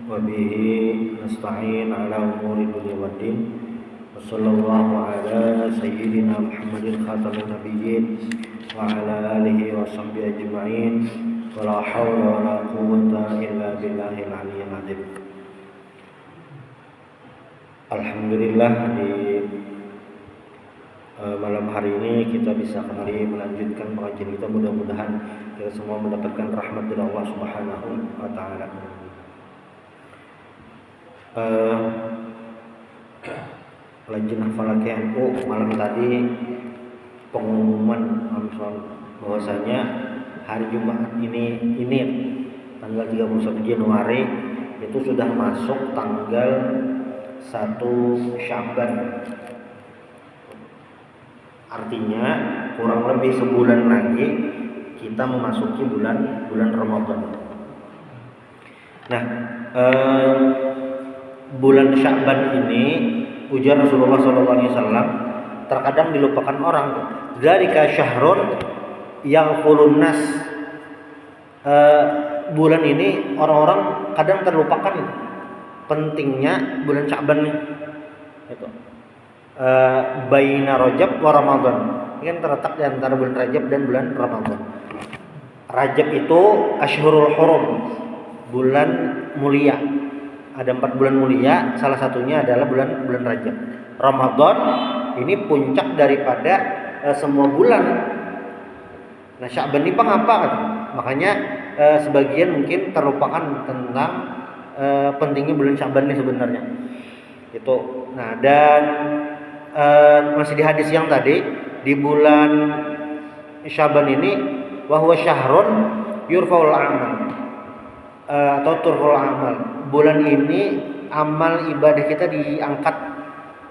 wa bihi nasta'in ala umuri dunya waddin. Wassallallahu ala sayyidina Muhammadin khatamin nabiyyin wa ala alihi wa sahbihi ajma'in. Wa la hawla wa la quwwata illa billahil aliyyil azim. Alhamdulillah, di malam hari ini kita bisa kembali melanjutkan pengajian kita. Mudah-mudahan kita semua mendapatkan rahmat dari Allah Subhanahu wa taala. Lajnah Falaki NU malam tadi pengumuman bahwasanya hari Jumat ini tanggal 31 Januari itu sudah masuk tanggal 1 Sya'ban. Artinya kurang lebih sebulan lagi kita memasuki bulan Ramadan. Nah, bulan Sya'ban ini ujar Rasulullah SAW terkadang dilupakan orang. Dzalika syahrun yaghfulun nas. Bulan ini orang-orang kadang terlupakan pentingnya bulan Sya'ban nih. Itu. Baina Rajab wa Ramadan. Ini kan terletak di antara bulan Rajab dan bulan Ramadan. Rajab itu Ashhurul Hurum, bulan mulia. Ada 4 bulan mulia, salah satunya adalah bulan Rajab. Ramadan ini puncak daripada semua bulan. Nah, Sya'ban ini apa kan? Makanya sebagian mungkin terlupakan tentang pentingnya bulan Sya'ban ini sebenarnya. Itu. Nah, dan masih di hadis yang tadi, di bulan Sya'ban ini wa huwa syahrun yurfa'ul amal atau turfa'ul amal. Bulan ini amal ibadah kita diangkat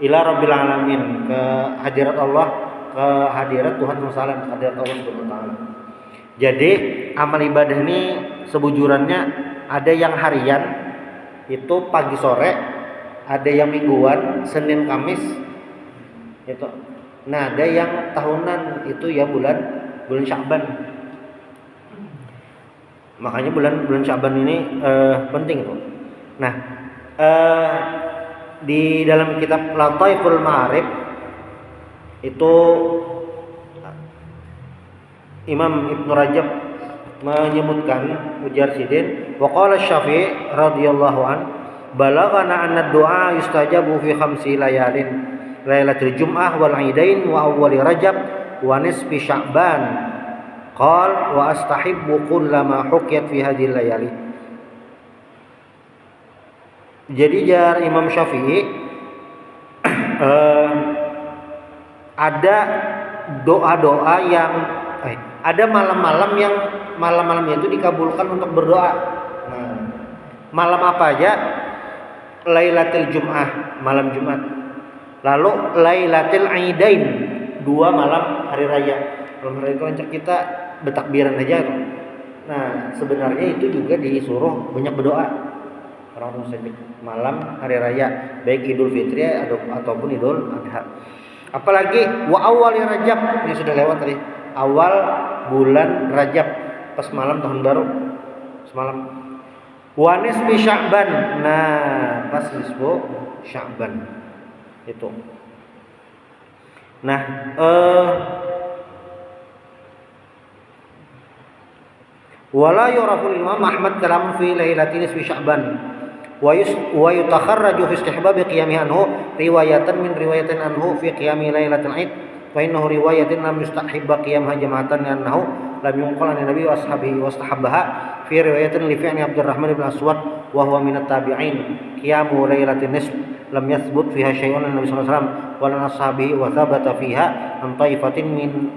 ila rabbil alamin, ke hadirat Allah, ke hadirat Tuhan SWT, hadirat Allah Subhanahu wa taala. Jadi amal ibadah ini sebujurannya ada yang harian itu pagi sore, ada yang mingguan Senin Kamis itu. Nah, ada yang tahunan itu ya bulan Sya'ban. Makanya bulan Sya'ban ini penting tuh. Nah, di dalam kitab Lataiful Ma'arif itu Imam Ibnu Rajab menyebutkan, ujar Sidin, wa qala Syafi'i radhiyallahu an, balaghana anna du'a yustajabu fi khamsi layalin, lailatul jum'ah wal aidain wa awwali rajab wa nisfi sya'ban. Qal wa astahibbu kullama hukiyat fi hadhihi layali. Jadi jar Imam Syafi'i ada doa-doa yang ada malam-malam yang malam-malamnya itu dikabulkan untuk berdoa. Nah, malam apa aja? Lailatul Jum'ah, malam Jumat. Lalu Lailatul Aidain, 2 malam hari raya. Malam hari raya kita bertakbiran aja. Nah, sebenarnya itu juga disuruh banyak berdoa. Orang muslim malam hari raya, baik Idul Fitri ataupun Idul Adha. Apalagi wa awwali Rajab, ini sudah lewat tadi. Awal bulan Rajab, pas malam tahun baru semalam. Wa nisfi Sya'ban. Nah, pas nisfu Sya'ban itu. Nah, wala yuraful Imam Ahmad kalam fi lailatin nisfi Sya'ban wa yutakharraju fi istihbab qiyamih anhu riwayatan min riwayatin anhu fi qiyami lailatul Aid fa innahu riwayatin lam yustahibba qiyamha jama'atan annahu lam yunqal an nabi wa ashabihi wastahabbaha fi riwayatin li fi'li Abdurrahman bin Aswad wa huwa min at-tabi'in qiyamu lailatin nisf lam yathbut fiha syai'un an nabi sallallahu alaihi wasallam wa lan ashabihi wa thabata fiha an taifatin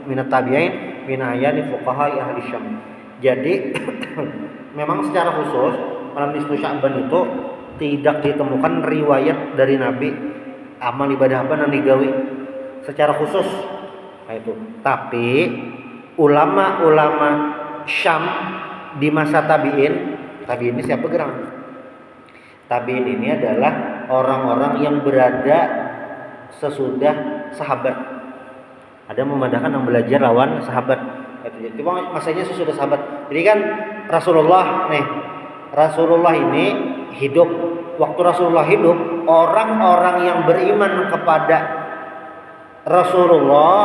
min at-tabi'in min ayani fuqaha ahli Syam. Jadi memang secara khusus malam nisfu Sya'ban itu tidak ditemukan riwayat dari Nabi amal ibadah apa yang digawe secara khusus. Nah, itu. Tapi ulama-ulama Syam di masa tabi'in ini siapa gerang? Tabi'in ini adalah orang-orang yang berada sesudah sahabat. Ada memandangkan yang belajar lawan sahabat. Cuma masanya sesudah sahabat. Jadi kan Rasulullah nih Rasulullah ini hidup. Waktu Rasulullah hidup, orang-orang yang beriman kepada Rasulullah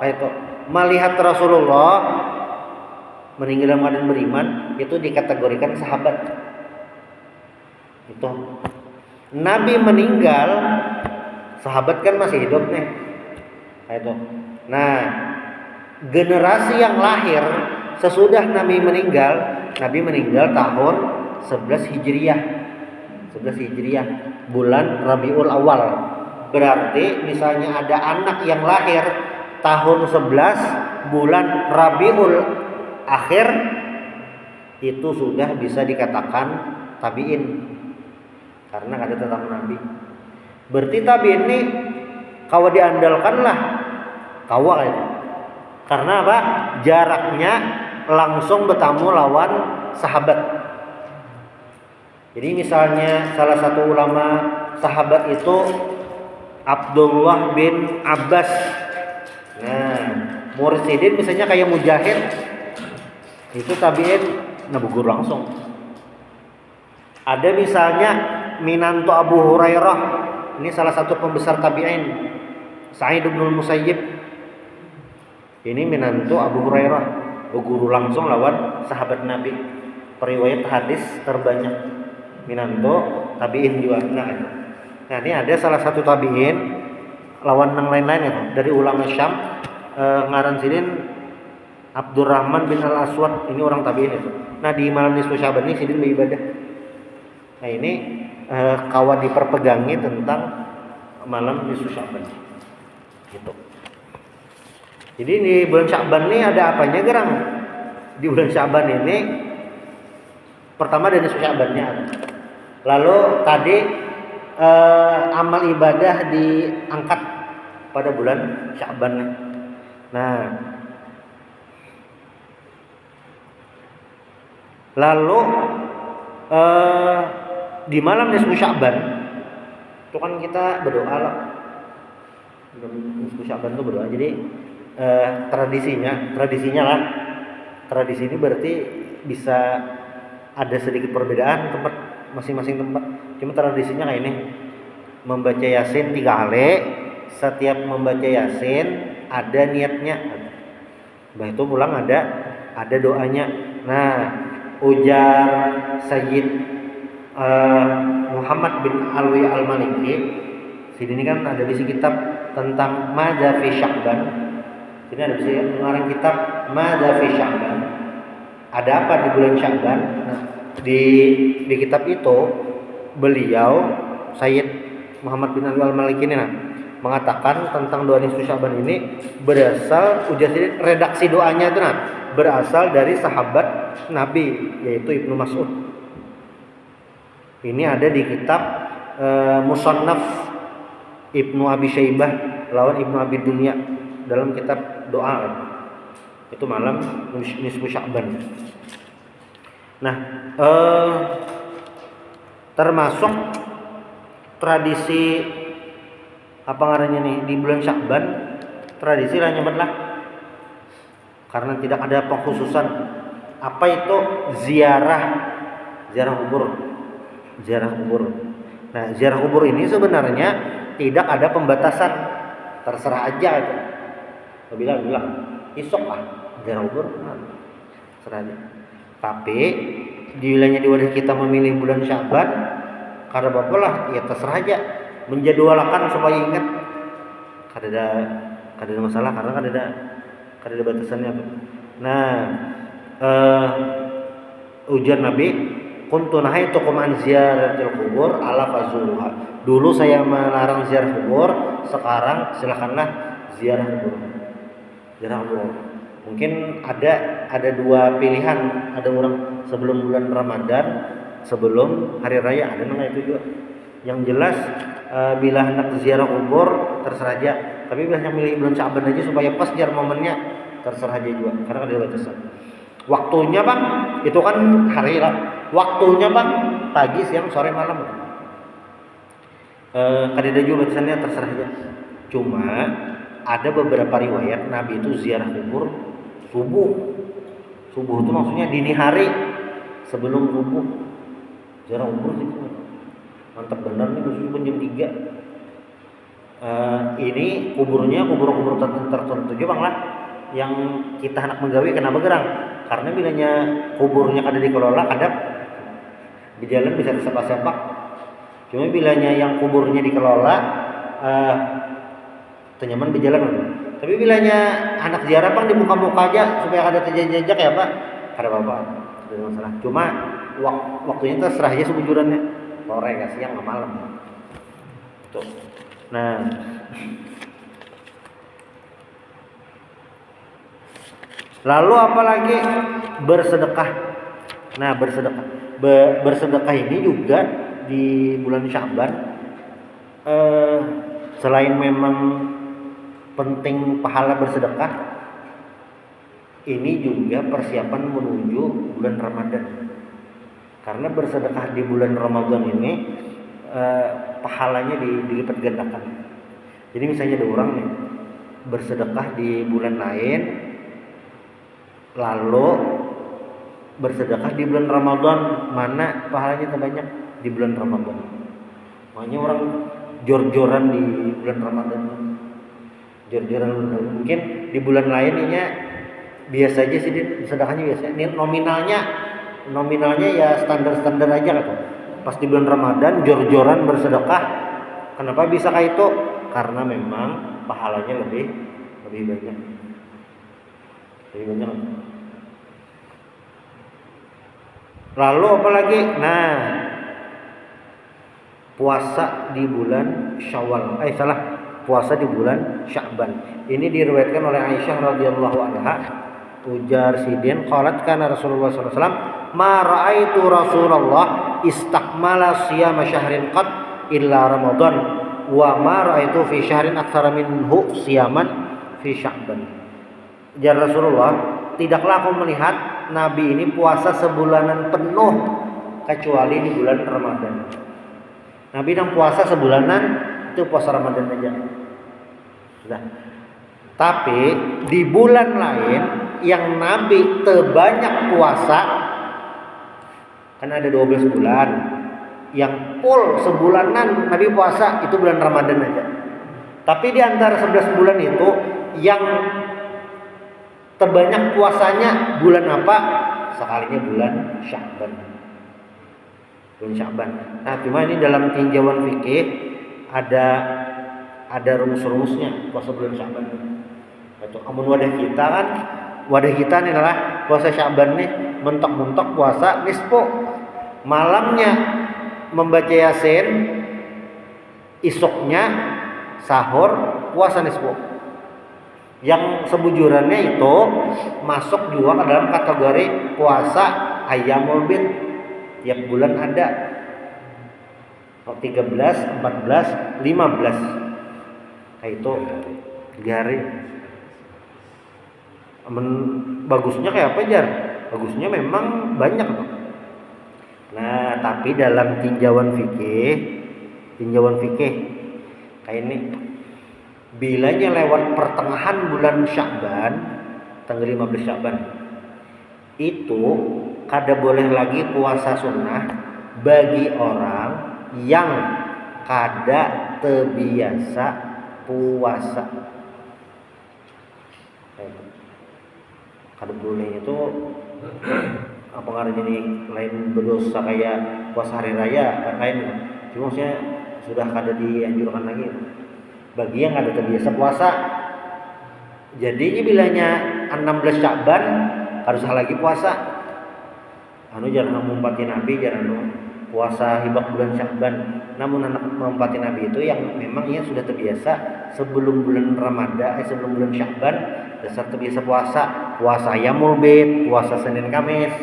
itu melihat Rasulullah meninggal dalam keadaan beriman, itu dikategorikan sahabat. Itu Nabi meninggal, sahabat kan masih hidup nih. Itu. Nah, generasi yang lahir sesudah Nabi meninggal tahun 11 Hijriah. 11 Hijriah, bulan Rabiul Awal. Berarti misalnya ada anak yang lahir tahun 11 bulan Rabiul Akhir, itu sudah bisa dikatakan tabiin karena ada tentang Nabi. Berarti tabiin ini kawa diandalkan lah, kawa itu. Karena apa? Jaraknya langsung bertemu lawan sahabat. Jadi misalnya salah satu ulama sahabat itu Abdullah bin Abbas. Nah, Mursidin misalnya kayak Mujahid, itu tabiin nabugur langsung. Ada misalnya Minanto Abu Hurairah, ini salah satu pembesar tabiin, Sa'id bin Musayyib. Ini Minanto Abu Hurairah, berguru langsung lawan sahabat Nabi. Periwayat hadis terbanyak Minanto tabiin juga. Nah, ini ada salah satu tabiin lawan yang lain-lain itu dari ulama Syam, ngaran sidin Abdurrahman bin Al-Aswad, ini orang tabiin itu. Nah, di malam nisfu Syaban ini sidin beribadah. Nah, ini kawan diperpegangi tentang malam nisfu Syaban. Gitu. Jadi di bulan Syaban ini ada apanya gerang? Di bulan Syaban ini pertama ada nisfu Syabannya ada. Lalu tadi amal ibadah diangkat pada bulan Syaban. Nah, lalu di malam nisfu Syaban itu kan kita berdoa lah. Nisfu Syaban itu berdoa. Jadi tradisinya lah. Tradisi ini berarti bisa ada sedikit perbedaan tempat masing-masing tempat. Cuma tradisinya kayak ini. Membaca Yasin 3 kali. Setiap membaca Yasin ada niatnya. Bah itu pulang ada doanya. Nah, ujar Sayyid Muhammad bin Alwi Al-Maliki. Sini kan ada bisi kitab tentang Madza fi Sya'ban. Sini ada bisi mengarang kitab Madza fi Sya'ban. Ada apa di bulan Sya'ban? Nah, di kitab itu beliau Sayyid Muhammad bin Alwi Al-Maliki ini mengatakan tentang doa nisfu Sya'ban ini berasal ujar sini redaksi doanya itu berasal dari sahabat Nabi yaitu Ibnu Mas'ud. Ini ada di kitab Musannaf Ibnu Abi Syaibah lawan Ibnu Abi Dunya dalam kitab doa. Itu malam nisfu Sya'ban. Nah, termasuk tradisi apa ngarannya nih di bulan Sya'ban, tradisi lah nyebutlah karena tidak ada pengkhususan. Apa itu ziarah kubur. Nah, ziarah kubur ini sebenarnya tidak ada pembatasan, terserah aja itu. Bilang isok lah ziarah kubur, terserah aja. Tapi di wilayahnya di wadah kita memilih bulan Sya'ban karena bapak lah ya terserah aja. Menjadwalkan supaya ingat kada ada masalah karena kada ada batasannya. Nah, ujar Nabi, kuntu nahaitukum an ziyaratil qubur ala fazuruha. Dulu saya melarang ziarah kubur, sekarang silakanlah ziarah kubur. Mungkin ada dua pilihan, ada orang sebelum bulan Ramadan, sebelum hari raya, ada nama itu juga. Yang jelas bila hendak ziarah kubur terserah aja, tapi biasanya milih bulan Sya'ban aja supaya pas jar momennya, terserah aja juga karena ada batasan. Waktunya Bang, itu kan hari lah. Waktunya Bang, pagi, siang, sore, malam. Kada juga batasannya, terserah aja. Cuma ada beberapa riwayat Nabi itu ziarah kubur subuh. Subuh itu maksudnya dini hari sebelum subuh. Jarang umur sih. Mantap benar nih subuh pun jam 3. Ini kuburnya kubur tertentu aja bang lah. Yang kita hendak menggawe kenapa gerang? Karena bilanya kuburnya kada dikelola, kadang di jalan bisa disepak-sepak. Cuma bilanya yang kuburnya dikelola, tenyaman di jalan. Tapi bilanya anak ziarah bang di muka-muka aja supaya ada jejak ya pak, ada apa-apa, tidak masalah. Cuma waktunya terserah aja sebujurannya, sore nggak siang nggak malam. Tuh. Nah, lalu apalagi bersedekah. Nah bersedekah, bersedekah ini juga di bulan Sya'ban. Selain memang penting pahala bersedekah, ini juga persiapan menuju bulan Ramadan. Karena bersedekah di bulan Ramadan ini pahalanya dilipat gandakan. Jadi misalnya ada orang nih bersedekah di bulan lain, lalu bersedekah di bulan Ramadan, mana pahalanya terbanyak? Di bulan Ramadan. Makanya orang jor-joran di bulan Ramadan. Jor-joran mungkin di bulan lainnya biasa aja sih sedekahnya biasa. Ini nominalnya ya standar-standar aja kan. Pas di bulan Ramadan jor-joran bersedekah. Kenapa bisa kayak itu? Karena memang pahalanya lebih banyak. Lebih banyak. Lalu apalagi? Nah, puasa di bulan Syawal. Puasa di bulan Sya'ban. Ini diriwayatkan oleh Aisyah radhiyallahu anha. Ujar Sidin, qalat kana Rasulullah sallallahu alaihi wasallam, "Ma ra'aitu Rasulullah istakmala siyama syahrin qad illa Ramadan, wa ma ra'aitu fi syahrin aktsara minhu siyaman fi Sya'ban." Ujar Rasulullah, tidaklah aku melihat Nabi ini puasa sebulanan penuh kecuali di bulan Ramadan. Nabi yang puasa sebulanan itu puasa Ramadan aja. Sudah. Tapi di bulan lain yang Nabi terbanyak puasa, kan ada 12 bulan. Yang full sebulanan Nabi puasa itu bulan Ramadan aja. Tapi di antara 11 bulan itu yang terbanyak puasanya bulan apa? Sekalinya bulan Sya'ban. Bulan Sya'ban. Nah, cuma ini dalam tinjauan fikih ada rumus-rumusnya puasa bulan Sya'ban. Itu amun wadah kita nih adalah puasa Sya'ban nih mentok-mentok puasa nisfu. Malamnya membaca Yasin, isuknya sahur puasa nisfu. Yang sebujurannya itu masuk juga ke dalam kategori puasa Ayyamul Bid. Tiap bulan ada 13, 14, 15. Kayak itu 3 hari. Bagusnya kayak apa Jar? Bagusnya memang banyak. Nah, tapi dalam tinjauan fikih kayak ini, bilanya lewat pertengahan bulan Sya'ban, tanggal 15 Sya'ban, itu kada boleh lagi puasa sunnah bagi orang yang kada terbiasa puasa. Kada boleh itu apa ngarannya nih, lain berdosa kayak puasa hari raya kan lain. Cuma maksudnya sudah kada dianjurkan lagi bagi yang ada terbiasa puasa. Jadinya bilanya 16 Sya'ban harus lagi puasa. Jangan mengumpati Nabi, jangan puasa hibak bulan Sya'ban. Namun anak mengumpati Nabi itu yang memang ia sudah terbiasa sebelum bulan Ramadan, sebelum bulan Sya'ban dasar terbiasa puasa Ayyamul Bid, puasa Senin Kamis.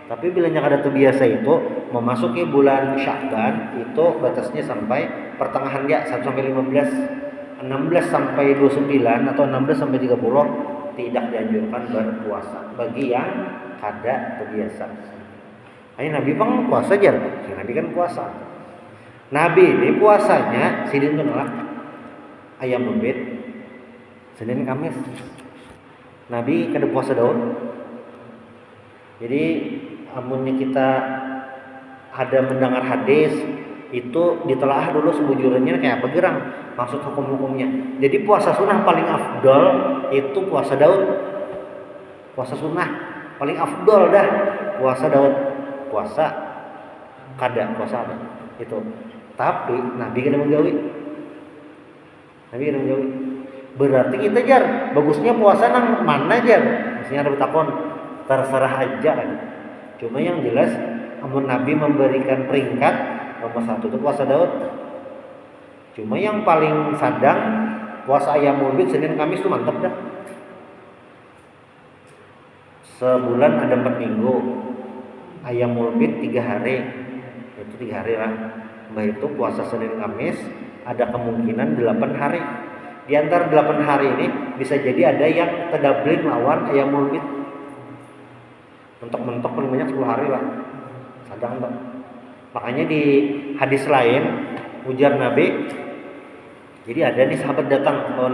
Tapi bila yang ada terbiasa itu memasuki bulan Sya'ban itu batasnya sampai pertengahan ya, 1 sampai 15. 16 sampai 29 atau 16 sampai 30 tidak dianjurkan berpuasa bagi yang kada terbiasa. Nabi bang puasa aja, Nabi kan puasa. Nabi ini puasanya sidin nolak Ayyamul Bid, Senin Kamis. Nabi kada puasa daun. Jadi amunnya kita ada mendengar hadis itu ditelaah dulu sebujurnya kayak apa gerang maksud hukum-hukumnya. Jadi puasa sunnah paling afdol itu puasa Daud. Puasa sunnah paling afdol dah puasa Daud. Puasa kada puasa apa itu. Tapi Nabi kena menggawi. Berarti kita jar bagusnya puasa nang mana jar? Maksudnya ada betakon terserah aja kan. Cuma yang jelas amun Nabi memberikan peringkat nomor 1 itu puasa Daud. Cuma yang paling sadang puasa Ayyamul Bid Senin Kamis itu mantap dah. Sebulan ada 4 minggu. Ayyamul Bid 3 hari. Itu 3 hari lah. Baik itu puasa Senin Kamis ada kemungkinan 8 hari. Di antara 8 hari ini bisa jadi ada yang tadablin lawan Ayyamul Bid. Mentok-mentok paling banyak 10 hari lah. Sadang Pak. Makanya di hadis lain ujar Nabi, jadi ada nih sahabat datang ke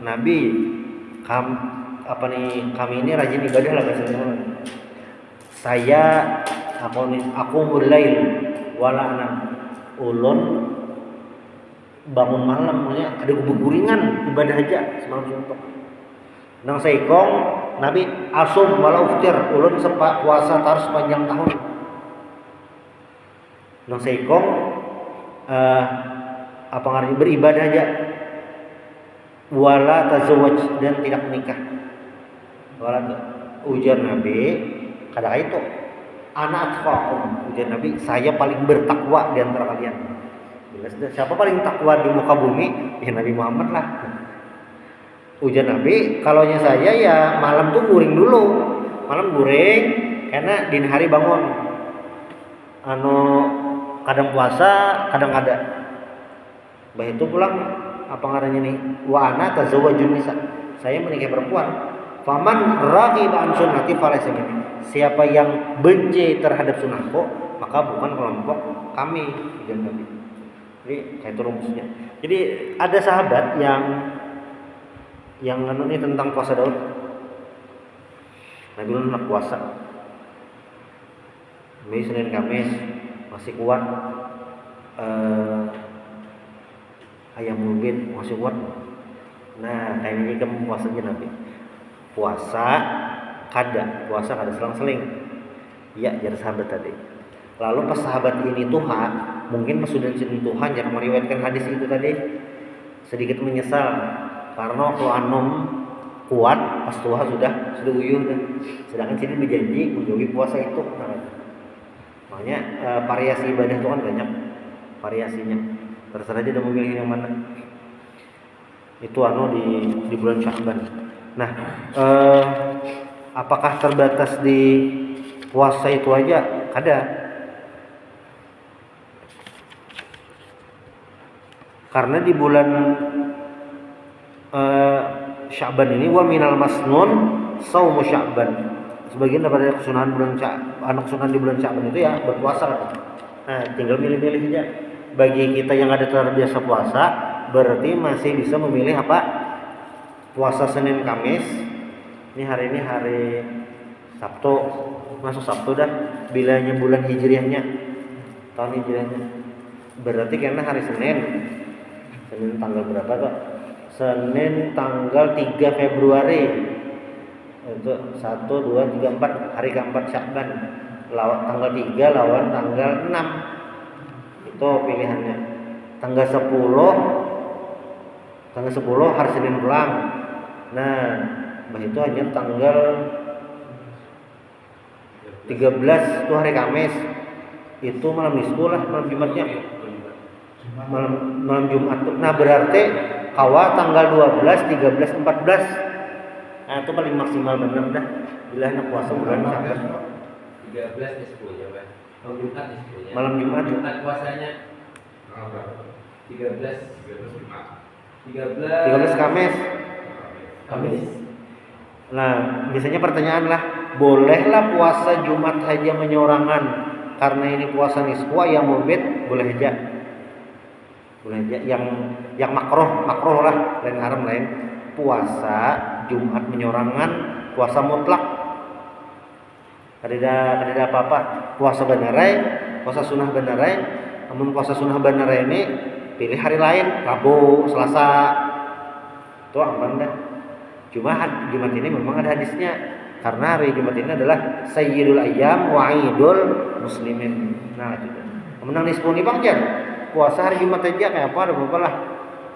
Nabi, kami ini rajin ibadah lah biasanya. Saya aku mulail wala anam ulun bangun malam, maksudnya ada guguringan ibadah aja semalam suntuk. Nang saikong Nabi asum wala uftir ulun puasa tar sepanjang tahun. Nang saikong apa ngarti beribadah aja wala tazawwaj dan tidak menikah. Wala ujar Nabi kada itu anak atqakum, ujar Nabi saya paling bertakwa di antara kalian. Siapa paling takwa di muka bumi? Ya Nabi Muhammad lah. Ujar Nabi, kalaunya saya ya malam tuh guring dulu. Malam guring karena dini hari bangun. Kadang puasa, kadang ada. Bah itu pulang apa ngarannya nih? Wa ana tazawwajun nisa. Saya menikahi perempuan. Faman raghiba an sunnati falaysa minni. Siapa yang benci terhadap sunnahku, maka bukan kelompok kami, ujar Nabi. Jadi kayak itu rumusnya. Jadi ada sahabat yang ini tentang puasa Daud. Nabi dulu nak puasa. Mei Senin Kamis masih kuat. Ayyamul Bid masih kuat. Nah, kayak ini kamu puasanya Nabi. Puasa kada selang-seling. Iya, jadi sahabat tadi. Lalu pas sahabat ini Tuhan, mungkin pas sudah Tuhan yang meriwayatkan hadis itu tadi sedikit menyesal karena kalau anom kuat pas Tuhan sudah uyuh dan sedangkan sini berjanji menjauhi puasa itu. Makanya variasi ibadah itu kan banyak variasinya. Terserah aja udah memilih yang mana. Itu di bulan Sya'ban. Nah, apakah terbatas di puasa itu aja? Ada. Karena di bulan Sya'ban ini wa minal masnun saumu Sya'ban. Sebagian daripada kesunahan di bulan Sya'ban itu ya berpuasa. Nah, tinggal milih-milih aja. Bagi kita yang ada terbiasa puasa, berarti masih bisa memilih apa? Puasa Senin Kamis. Ini hari Sabtu, masuk Sabtu dah. Bilanya bulan Hijriahnya, tahun Hijriahnya. Berarti karena hari Senin tanggal berapa kok? Senin tanggal 3 Februari. Itu 1, 2, 3, 4 hari keempat Sya'ban. Tanggal 3 lawan tanggal 6. Itu pilihannya. Tanggal 10 hari Senin pulang. Nah, itu hanya tanggal 13 itu hari Kamis. Itu malam Nisfu lah, malam Jumatnya. Malam Jumat. Nah, berarti kawa tanggal 12, 13, 14. Nah, itu paling maksimal benar dah. Bila nak puasa bulan Sya'ban. 13 Nisfu ya, Pak. Malam Jumat. Jumat puasanya 13 Kamis. Nah, biasanya pertanyaan lah, bolehlah puasa Jumat saja menyorangan karena ini puasa nisfu yang mubit, boleh aja. Yang makruh lah, lain haram lain. Puasa Jumat menyorangan, puasa mutlak. Kadida apa-apa puasa benerai, puasa sunnah benerai. Namun puasa sunnah benerai ini pilih hari lain, Rabu, Selasa. Itu aman dah. Cuma Jumat ini memang ada hadisnya. Karena hari Jumat ini adalah Sayyidul Ayyam wa Idul Muslimin. Nah, itu. Menang disponi Bang Jan. Puasa hari Jumat aja kayak apa ada bapak lah.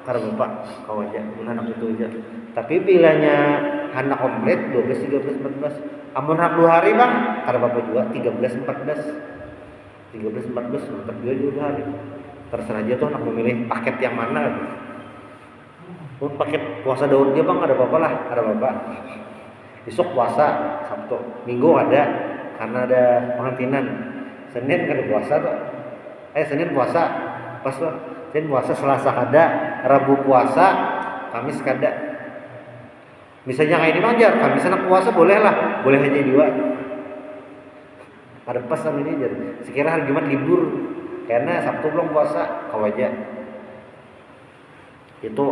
Karena bapak kau aja, anak itu aja. Tapi bilanya anak komplit 12, 13, 14. Amun hak 2 hari Bang, karena bapak juga 13, 14. 13, 14, 42 hari. Terserah aja tuh anak memilih paket yang mana. Paket puasa Daud dia Bang ada bapak lah, ada bapak. Besok puasa Sabtu, Minggu ada karena ada pengantinan. Senin kan puasa tuh. Senin puasa pas tuh. Senin puasa, Selasa ada, Rabu puasa, Kamis kada. Misalnya kayak ini Manjar, Kamis anak puasa boleh lah, boleh aja juga. Ada pas sama ini aja. Sekira hari Jumat libur karena Sabtu belum puasa, kau aja. Itu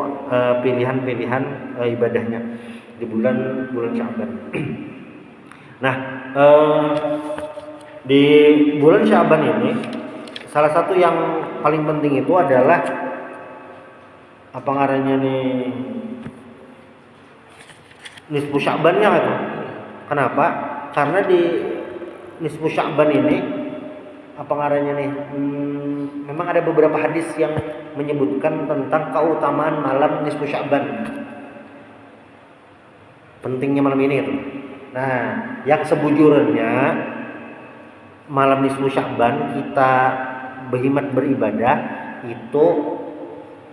pilihan-pilihan ibadahnya di bulan Sya'ban. Nah, di bulan Sya'ban ini salah satu yang paling penting itu adalah apa ngarannya nih nisfu Sya'bannya gitu. Kenapa? Karena di nisfu Sya'ban ini apa ngarannya nih memang ada beberapa hadis yang menyebutkan tentang keutamaan malam nisfu Sya'ban. Pentingnya malam ini gitu. Nah, yang sebujurnya malam nisfu Sya'ban kita berkhidmat beribadah itu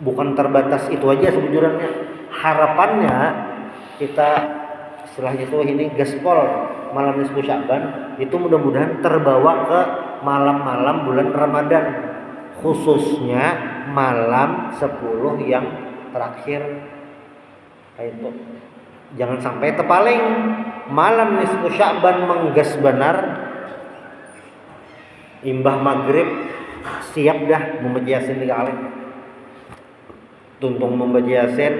bukan terbatas itu aja sebujurnya. Harapannya kita istilahnya itu ini gaspol malam nisfu Sya'ban itu mudah-mudahan terbawa ke malam-malam bulan Ramadan, khususnya malam 10 yang terakhir. Itu jangan sampai terpaling malam nisfu Sya'ban menggas benar, imbah maghrib siap dah membaca Yasin 3 kali. Tuntung membaca Yasin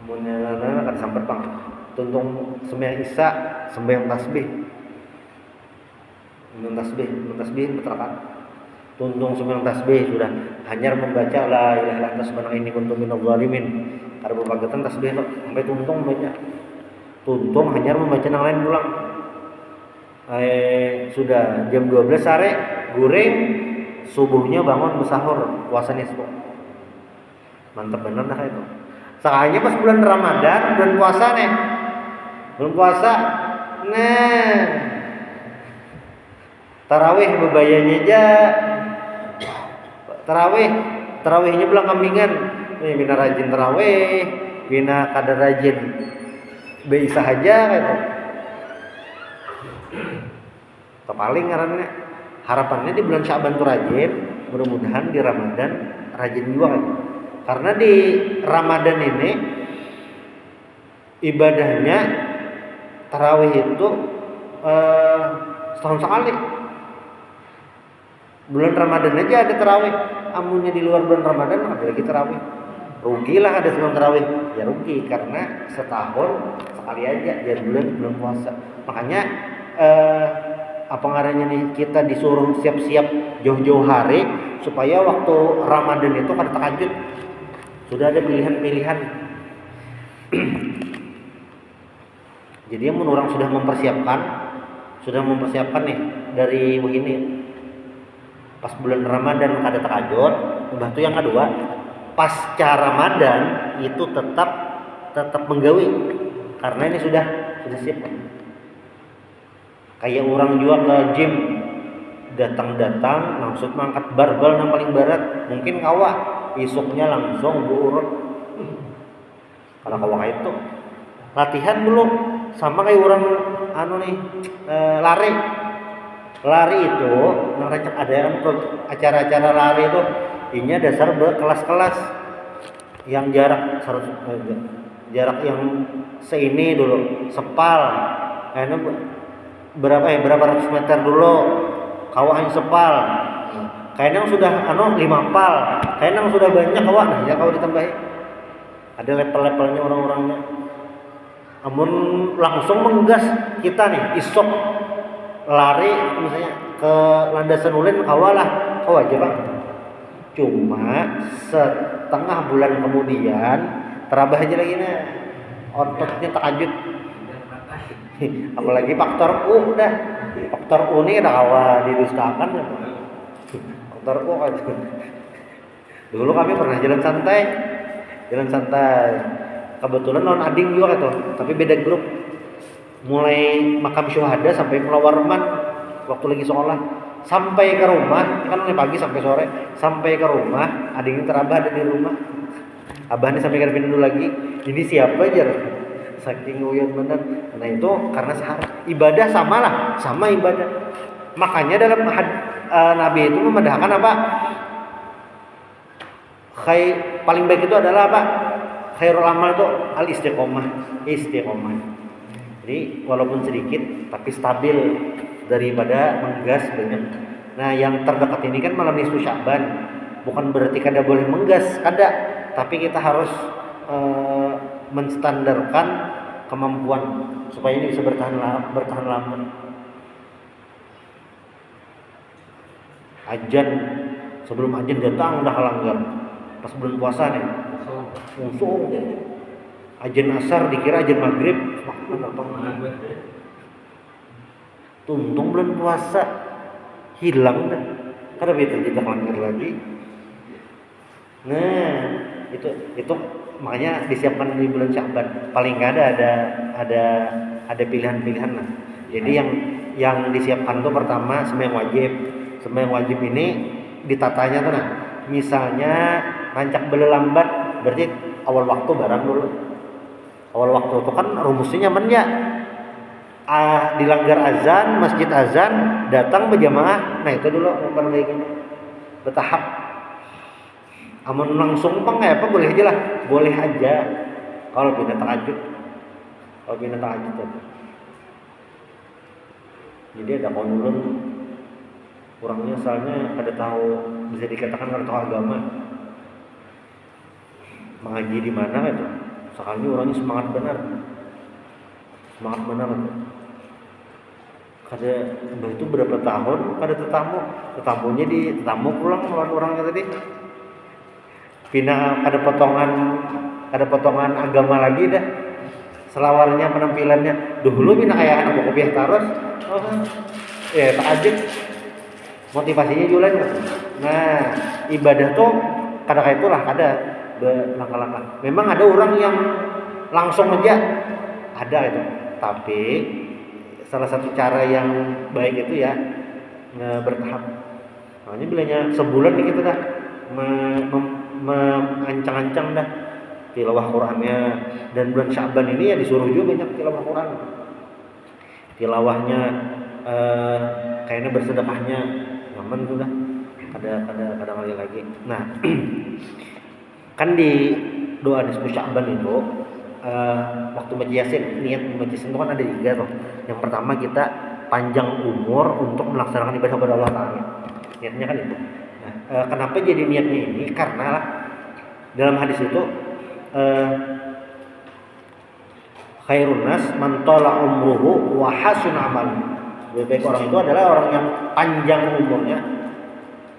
munana kan sampai Bang. Tuntung sembahyang Isya, sembahyang tasbih. Tasbih berterakat. Tuntung sembahyang tasbih sudah hanya membaca la ilaha illallah subhanaka inni kuntu minadz zalimin. Ada beberapa tasbih sampai tuntung membaca. Tuntung hanya membaca yang lain pulang. Sudah jam 12 sore goreng, subuhnya bangun bersahur, puasanya semua. Mantap bener dah itu. Sekalinya pas bulan Ramadan, bulan puasa nih. Bulan puasa. Nah. Tarawih bebayanya aja. Tarawihnya belang kambingan. Bina rajin tarawih, bina kadar rajin bisa aja gitu. Paling karena harapannya di bulan Sya'ban tuh rajin, mudah-mudahan di Ramadan rajin juga kan. Karena di Ramadan ini ibadahnya tarawih itu setahun sekali. Bulan Ramadan aja ada tarawih, amunnya di luar bulan Ramadan ada lagi tarawih. Rugilah ada sebelum tarawih, ya rugi karena setahun sekali aja di bulan puasa. Makanya apa ngarannya nih kita disuruh siap-siap jauh-jauh hari supaya waktu Ramadan itu kada takajud. Sudah ada pilihan-pilihan. Jadi yang orang sudah mempersiapkan nih dari begini. Pas bulan Ramadan kada takajud, ubah tuh yang kedua, pasca Ramadan itu tetap menggawi karena ini sudah siap. Kayak orang juga ke gym datang langsung mengangkat barbel yang paling berat, mungkin kawa besoknya langsung diurut. Kalau kawa kayak itu latihan dulu sama kayak orang lari itu ada acara-acara lari itu ini dasar berkelas-kelas yang jarak yang seini dulu sepal kayaknya berapa ratus meter dulu kawah yang sepal kayaknya sudah 5 pal kayaknya sudah banyak kawah ya kau ditambahin ada level-levelnya orang-orangnya. Amun langsung menggas kita nih isok lari misalnya ke landasan ulin kawalah kawa aja bang. Cuma setengah bulan kemudian terabah aja lagi nah ototnya takajut. Apalagi faktor U dah. Faktor U ini dah kawa didustakan. Faktor U kan. Dulu kami pernah jalan santai. Kebetulan non ading juga gitu, tapi beda grup. Mulai makam syuhada sampai Pulau Warman waktu lagi sekolah. Sampai ke rumah, kan mulai pagi sampai sore. Sampai ke rumah, adingnya terabah ada di rumah. Abahnya sampai ke pintu lagi. Ini siapa aja? Saking uyun bener. Nah itu karena ibadah sama ibadah. Makanya dalam Nabi itu memedahkan apa? Paling baik itu adalah apa? Khairul amal itu al istiqomah. Jadi walaupun sedikit tapi stabil daripada menggas banyak. Nah yang terdekat ini kan malam nisfu Sya'ban. Bukan berarti kada boleh menggas, kada. Tapi kita harus menstandarkan kemampuan supaya ini bisa bertahan lama. Sebelum ajan datang udah halanggar. Pas bulan puasa nih, langsung ajan asar dikira ajan maghrib. Tuntung bulan puasa hilang dah. Karena betul kita langgar lagi. Nah itu makanya disiapkan di bulan Sya'ban. Paling nggak ada pilihan-pilihan lah. Jadi yang disiapkan tuh pertama sembahyang wajib ini ditatanya tuh nah. Misalnya rancak belelambat berarti awal waktu barang dulu. Awal waktu itu kan rumusnya nyaman ya. Dilanggar azan, masjid azan, datang berjamaah. Nah itu dulu memperbaiki bertahap. Amun langsung apa boleh aja lah, boleh aja. Kalau pindah tahajud Jadi ada konulun kurangnya soalnya kada tahu, bisa dikatakan kada tahu agama. Mengaji di mana itu? Sekali orangnya semangat benar itu. Kada itu berapa tahun kada tetamunya tetamu pulang lawan orangnya tadi. Pindah kada potongan agama lagi dah. Selawarnya penampilannya dulu pindah kayak anak kopiah taros. Tak ajak motivasinya jualan. Nah, ibadah tuh kada kayak itulah, kada berlangkah-langkah. Memang ada orang yang langsung aja ada itu. Tapi salah satu cara yang baik itu ya bertahap. Makanya bilangnya sebulan gitu dah mengancang-ancang dah tilawah Qur'annya. Dan bulan Sya'ban ini ya disuruh juga banyak tilawah Qur'an. Tilawahnya kayaknya bersedekahnya nyaman sudah. Ada kali lagi. Nah, kan di doa nisfu Sya'ban itu waktu baca Yasin, niat membaca Yasin itu kan ada 3 tuh. Yang pertama kita panjang umur untuk melaksanakan ibadah kepada Allah Ta'ala. Niatnya kan itu. Nah, kenapa jadi niatnya ini? Karena dalam hadis itu khairun nas man tala umruhu wa hasuna amaluhu. Lebih baik orang itu adalah orang yang panjang umurnya,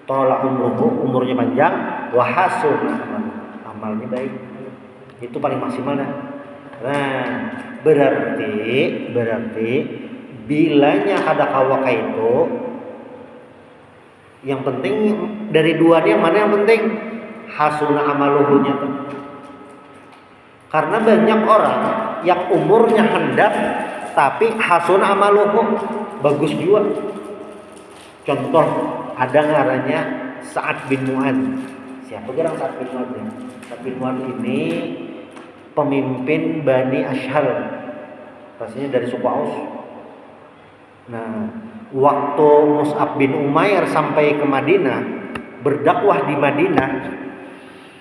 tala umurnya panjang, wa hasuna amalnya baik. Itu paling maksimal dah. Nah, berarti bilanya kada kawaka itu yang penting dari dua dia mana yang penting? Hasuna amaluhunya tuh. Karena banyak orang yang umurnya hendak tapi hasuna amaluhu bagus juga. Contoh ada ngarannya Sa'ad bin Mu'adz. Siapa gerang Sa'ad bin Mu'adz? Sa'ad bin Mu'adz ini pemimpin Bani Ashhal. Pastinya dari suku Aus. Nah, waktu Mus'ab bin Umair sampai ke Madinah, berdakwah di Madinah,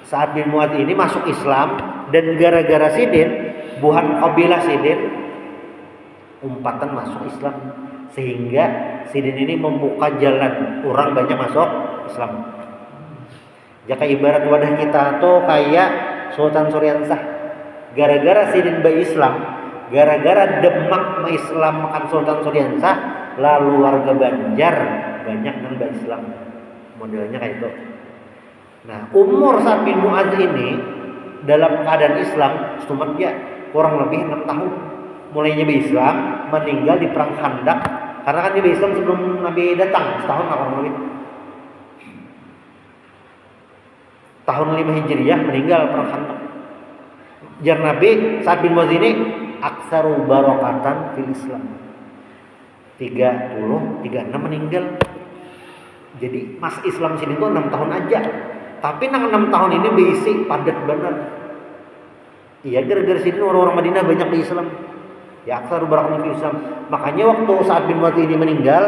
Sa'ad bin Mu'adz ini masuk Islam dan gara-gara Sidin, buhan kabilah Sidin umpatan masuk Islam, sehingga Sidin ini membuka jalan orang banyak masuk Islam. Jika ibarat wadah kita tuh kayak Sultan Suryansah, gara-gara Sidin Islam, gara-gara Demak Islam makan Sultan Suryansah, lalu warga Banjar banyak yang nggak Islam, modelnya kayak itu. Nah, umur Sa'ad bin Mu'adz ini dalam keadaan Islam cuma dia kurang lebih 6 tahun. Mulainya Islam, meninggal di perang Khandaq. Karena kan dia Islam sebelum Nabi datang, setahun kurang lebih. Tahun 5 Hijriah meninggal perang Khandaq. Jar Nabi Sa'ad bin Mu'adz ini aksaru barokatan fil Islam. 36 meninggal. Jadi masa Islam sini tuh 6 tahun aja. Tapi 6 tahun ini basic padat benar. Iya, gara-gara sini orang-orang Madinah banyak di Islam. Ya, aksaru barokatan fil Islam. Makanya waktu Sa'ad bin Mu'adz ini meninggal,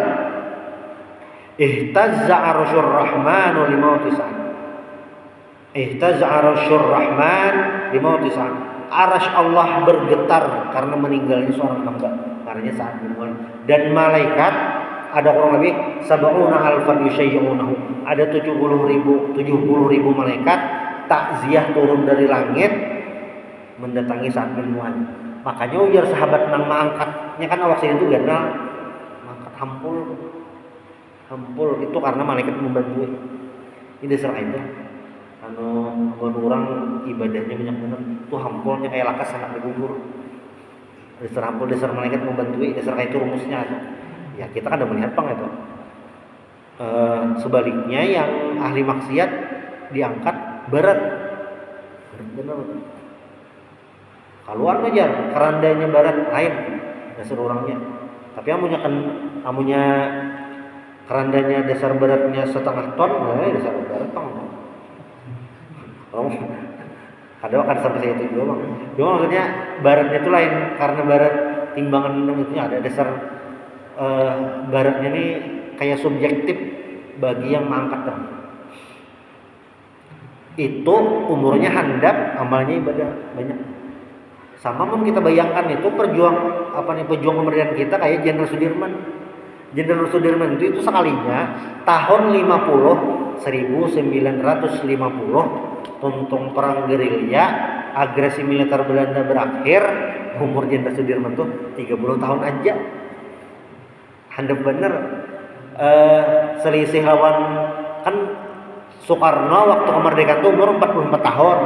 ihtazza arsyur rahmanu limauti Sa'ad. Ihtazza arsyur rahman limauti Sa'ad. Arasy Allah bergetar karena meninggalnya seorang hamba, karena Sa'ad bin Mu'adz. Dan malaikat ada kurang lebih sab'una alfan yusyayyi'unahu. Ada 70.000 malaikat takziah turun dari langit mendatangi Sa'ad bin Mu'adz. Makanya ujar sahabat nang mangkatnya kan awak sini itu ganal mangkat hampul itu karena malaikat membantu. Ini dasar itu. Orang ibadahnya banyak benar. Itu hampulnya kayak lakas anak dikubur. Dasar hampul, dasar malaikat membantu. Dasar kayak itu rumusnya. Ya kita kan udah melihat bang itu. Sebaliknya yang ahli maksiat diangkat berat benar. Kaluan aja kerandanya barat lain dasar orangnya. Tapi amunya kerandanya dasar baratnya setengah ton, dasar barat bang. Kadang akan sampai saya itu juga bang. Cuma maksudnya baratnya itu lain karena barat timbangan itu ada dasar baratnya ini kayak subjektif bagi yang mengangkat bang. Itu umurnya handap, amalnya ibadah banyak. Sama pun kita bayangkan itu pejuang kemerdekaan kita kayak Jenderal Sudirman. Jenderal Sudirman itu sekalinya tahun 1950 tuntung perang gerilya, agresi militer Belanda berakhir, umur Jenderal Sudirman tuh 30 tahun aja. Handap bener. Selisih lawan kan Soekarno waktu kemerdekaan tuh umur 44 tahun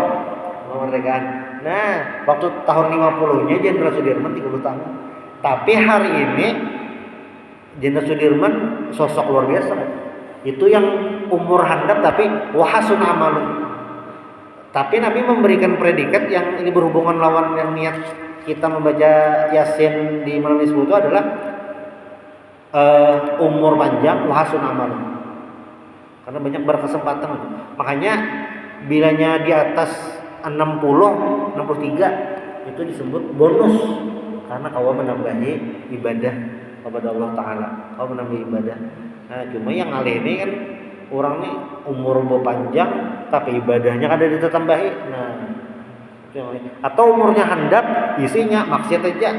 kemerdekaan. Nah, waktu tahun 50-nya Jenderal Sudirman 30 tahun. Tapi hari ini Jenderal Sudirman sosok luar biasa. Itu yang umur handap tapi wahasun amalun. Tapi Nabi memberikan predikat yang ini berhubungan lawan yang niat kita membaca Yasin di malam Nisfu itu adalah umur panjang wahasun amalun. Karena banyak berkesempatan. Makanya bilanya di atas 60, 63 itu disebut bonus karena kau menambahi ibadah kepada Allah Ta'ala, kau menambahi ibadah. Nah cuma yang alih ini kan orang nih umur panjang tapi ibadahnya kan ada ditambahi. Nah atau umurnya handap isinya maksiat aja,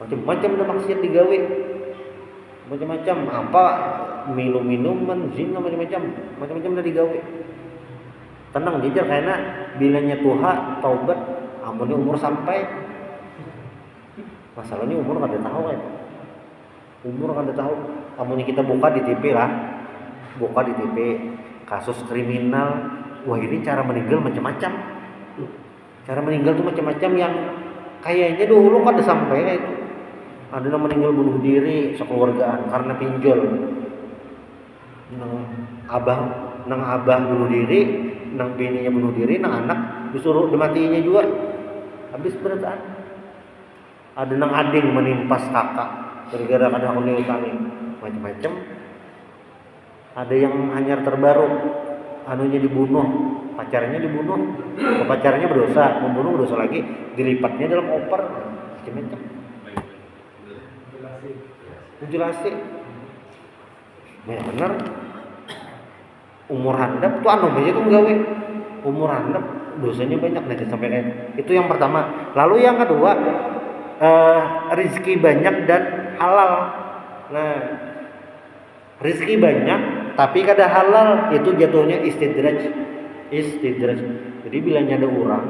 macam-macam udah maksiat digawe, macam-macam apa minuman zina macam-macam udah digawe. Tenang jujur karena bilanya Tuhan taubat amunnya umur sampai masalahnya umur kada tahu kan. Umur kada tahu. Amunnya kita buka di TV kasus kriminal. Wah, ini cara meninggal macam-macam. Cara meninggal tuh macam-macam yang kayaknya dulu kada sampai kayak itu. Ada yang meninggal bunuh diri sekeluargaan karena pinjol. Nang abah bunuh diri, nang bininya bunuh diri, nang anak disuruh dimatiinnya juga. Habis berataan. Ada nang ading menimpas kakak gara-gara kada aku diutangin, macam-macam. Ada yang hanyar terbaru, anunya dibunuh, pacarnya dibunuh, pacarnya berdosa, membunuh berdosa lagi, dilipatnya dalam oper, macam-macam. Jelasin. Ya benar. Umur handap tuh anu banyak tuh gawe. Umur handap dosanya banyak nanti sampai kayak itu yang pertama. Lalu yang kedua rezeki banyak dan halal. Nah, rezeki banyak tapi kada halal itu jatuhnya istidraj. Jadi bilanya ada orang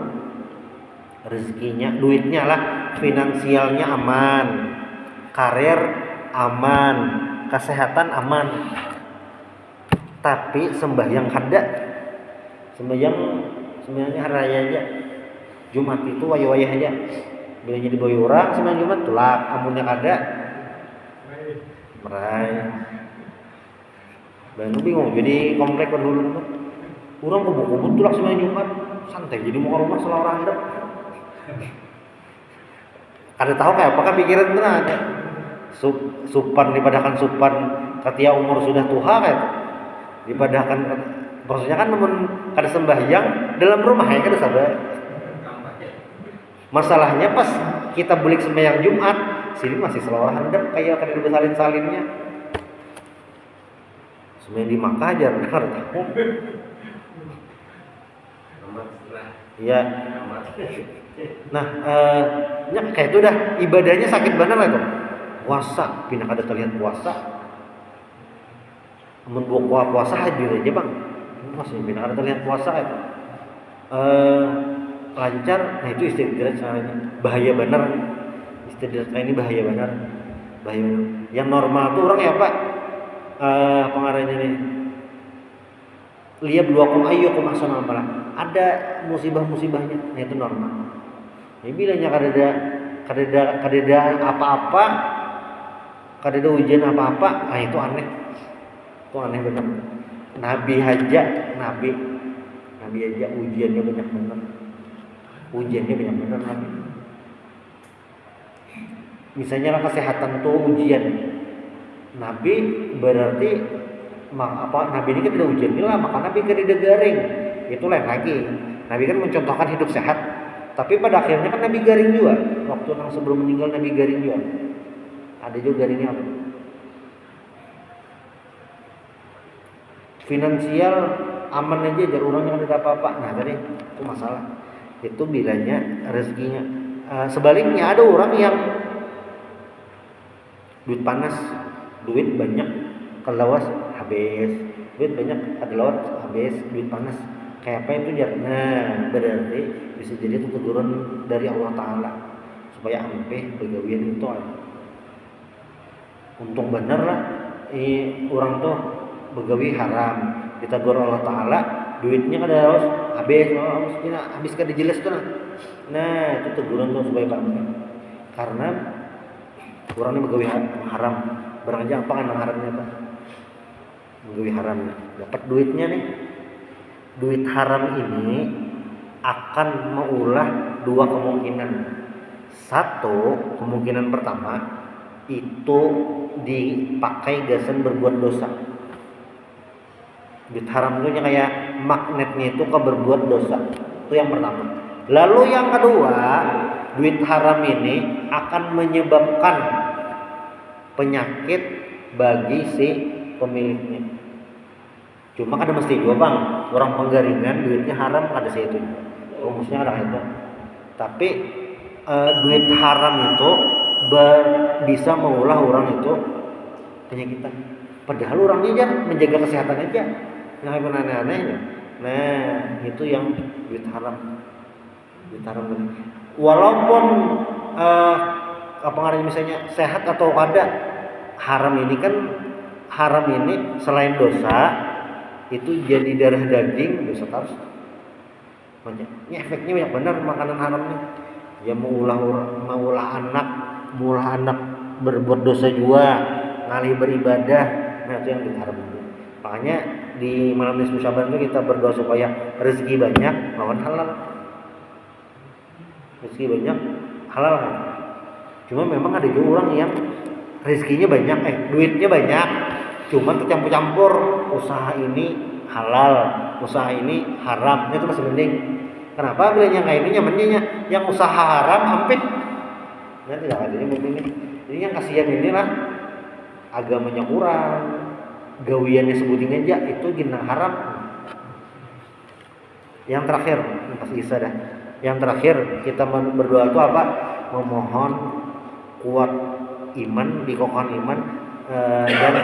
rezekinya, duitnya lah, finansialnya aman, karir aman, kesehatan aman. Tapi sembahyang kada, sembahyangnya hari raya aja. Jumat itu wayah-wayah aja. Bila jadi boy orang sembahyang Jumat tulak, amunnya kada merai. Baru bingung jadi komplek pendulu tuh. Orang kubu-kubu tulak sembahyang Jumat, santai jadi mau ke rumah selalu randep. Kada tahu kayak apakah pikiran benar ada. Supan dipadakan supan ketika umur sudah tua kayak dipadakan, maksudnya kan namun kada sembahyang dalam rumah ya kada sabar. Masalahnya pas kita balik sembahyang Jumat sini masih selalu handap kayak kada bersalin-salinnya. Sembahyang di Makkah aja kada tahu. Iya. Nah, kayak itu dah ibadahnya sakit benar itu. Puasa, pindah kada terlihat puasa. Amun buka puasa hadir aja bang, masih pindah kada terlihat puasa itu. Lancar, nah itu istidrat caranya. Bahaya benar. Istidrat ini bahaya benar. Bahaya benar. Yang normal tuh orang ya pak, pengarahnya nih. Lihat 2 ayyukum ahsanu amala. Ada musibah-musibahnya, nah itu normal. Ini bilangnya kadeda apa-apa, kadeda ujian apa-apa, nah itu aneh. Itu aneh benar. Nabi aja ujiannya banyak benar. Ujiannya banyak benar Nabi. Misalnya lah kesehatan tuh ujian. Nabi berarti Nabi ini kan tidak ujian lah, maka Nabi kada garing. Itu lain lagi. Nabi kan mencontohkan hidup sehat. Tapi pada akhirnya kan Nabi garing juga. Waktu yang sebelum meninggal Nabi garing juga. Ada juga garingnya apa? Finansial aman aja, jar orangnya kan tidak apa-apa. Nah tadi itu masalah. Itu bilanya rezekinya. Sebaliknya ada orang yang duit panas, duit banyak, kelawas habis, duit banyak, kelawas habis, duit panas. Kayak apa itu jar? Nah berarti bisa jadi itu teguran dari Allah Taala supaya ampe begawian itu. Untung bener lah, orang tuh begawi haram, ditegur Allah Taala, duitnya kada harus habis kada jelas tuh. Nah itu teguran tuh supaya ampe. Karena orang ini begawi haram, barang aja apa kan haramnya apa? Begawi haram, dapat duitnya nih. Duit haram ini akan mengulah 2 kemungkinan. Satu, kemungkinan pertama itu dipakai gasan berbuat dosa. Duit haram itu kayak magnetnya itu ke berbuat dosa. Itu yang pertama. Lalu yang kedua, duit haram ini akan menyebabkan penyakit bagi si pemiliknya. Cuma kada mesti juga bang, orang penggaringan duitnya haram kada sih itu. Rumusnya ada itu. Tapi duit haram itu bisa mengolah orang itu penyakitan. Padahal orangnya aja menjaga kesehatan aja, yang aneh-anehnya. Nah itu yang duit haram. Duit haram ini. Walaupun apa namanya misalnya sehat atau kada, haram ini selain dosa itu jadi darah daging dosa terus. Makanya efeknya banyak benar makanan haram nih. Ya maulah anak berbuat dosa juga, ngalih beribadah. Nah itu yang diharam itu. Makanya di malam nisfu Syaban itu kita berdoa supaya rezeki banyak lawan halal. Rezeki banyak halal kan. Cuma memang ada juga orang yang rezekinya banyak, duitnya banyak, cuman tercampur-campur usaha ini halal, usaha ini haram. Itu masih mending. Kenapa? Bila yang kayak ini nyamannya yang usaha haram hampir nanti tidak ada yang mending. Jadi yang kasihan inilah agamanya kurang, gawiannya sebutin aja itu gina haram. Yang terakhir pas Isa dah. Yang terakhir kita berdoa itu apa? Memohon kuat iman, dikokohan iman dan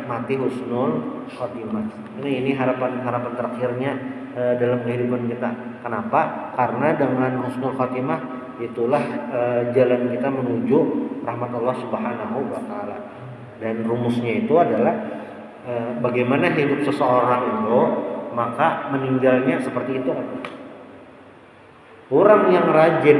mati husnul khotimah. Ini harapan terakhirnya dalam kehidupan kita. Kenapa? Karena dengan husnul khotimah itulah jalan kita menuju rahmat Allah Subhanahu wa taala. Dan rumusnya itu adalah bagaimana hidup seseorang itu, maka meninggalnya seperti itu. Orang yang rajin